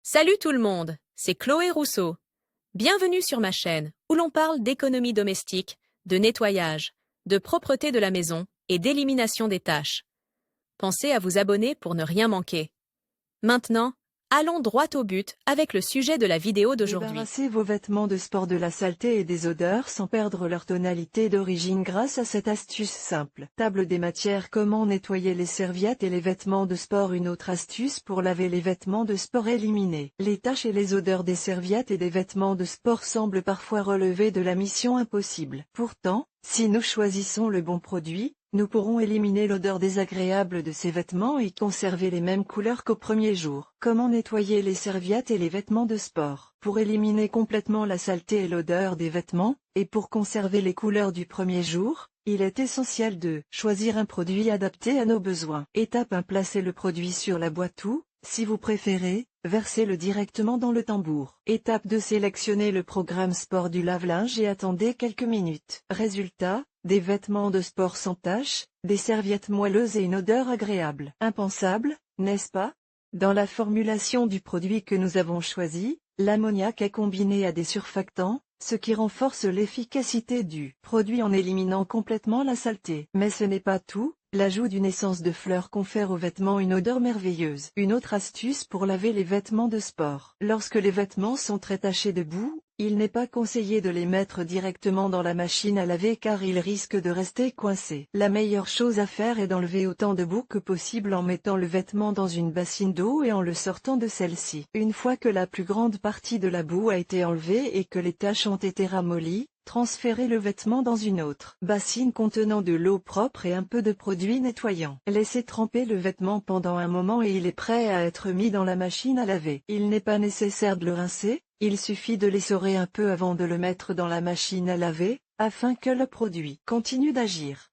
Salut tout le monde, c'est Chloé Rousseau. Bienvenue sur ma chaîne où l'on parle d'économie domestique, de nettoyage, de propreté de la maison et d'élimination des tâches. Pensez à vous abonner pour ne rien manquer. Maintenant, allons droit au but avec le sujet de la vidéo d'aujourd'hui. Débarrassez vos vêtements de sport de la saleté et des odeurs sans perdre leur tonalité d'origine grâce à cette astuce simple. Table des matières: comment nettoyer les serviettes et les vêtements de sport. Une autre astuce pour laver les vêtements de sport: éliminer les taches et les odeurs des serviettes et des vêtements de sport semblent parfois relever de la mission impossible. Pourtant, si nous choisissons le bon produit, nous pourrons éliminer l'odeur désagréable de ces vêtements et conserver les mêmes couleurs qu'au premier jour. Comment nettoyer les serviettes et les vêtements de sport? Pour éliminer complètement la saleté et l'odeur des vêtements, et pour conserver les couleurs du premier jour, il est essentiel de choisir un produit adapté à nos besoins. Étape 1: placez le produit sur la boîte ou, si vous préférez, versez-le directement dans le tambour. Étape 2: sélectionnez le programme sport du lave-linge et attendez quelques minutes. Résultat: des vêtements de sport sans taches, des serviettes moelleuses et une odeur agréable. Impensable, n'est-ce pas? Dans la formulation du produit que nous avons choisi, l'ammoniac est combiné à des surfactants, ce qui renforce l'efficacité du produit en éliminant complètement la saleté. Mais ce n'est pas tout, l'ajout d'une essence de fleurs confère aux vêtements une odeur merveilleuse. Une autre astuce pour laver les vêtements de sport: lorsque les vêtements sont très tachés de boue, il n'est pas conseillé de les mettre directement dans la machine à laver car ils risquent de rester coincés. La meilleure chose à faire est d'enlever autant de boue que possible en mettant le vêtement dans une bassine d'eau et en le sortant de celle-ci. Une fois que la plus grande partie de la boue a été enlevée et que les taches ont été ramollies, transférez le vêtement dans une autre bassine contenant de l'eau propre et un peu de produit nettoyant. Laissez tremper le vêtement pendant un moment et il est prêt à être mis dans la machine à laver. Il n'est pas nécessaire de le rincer, il suffit de l'essorer un peu avant de le mettre dans la machine à laver, afin que le produit continue d'agir.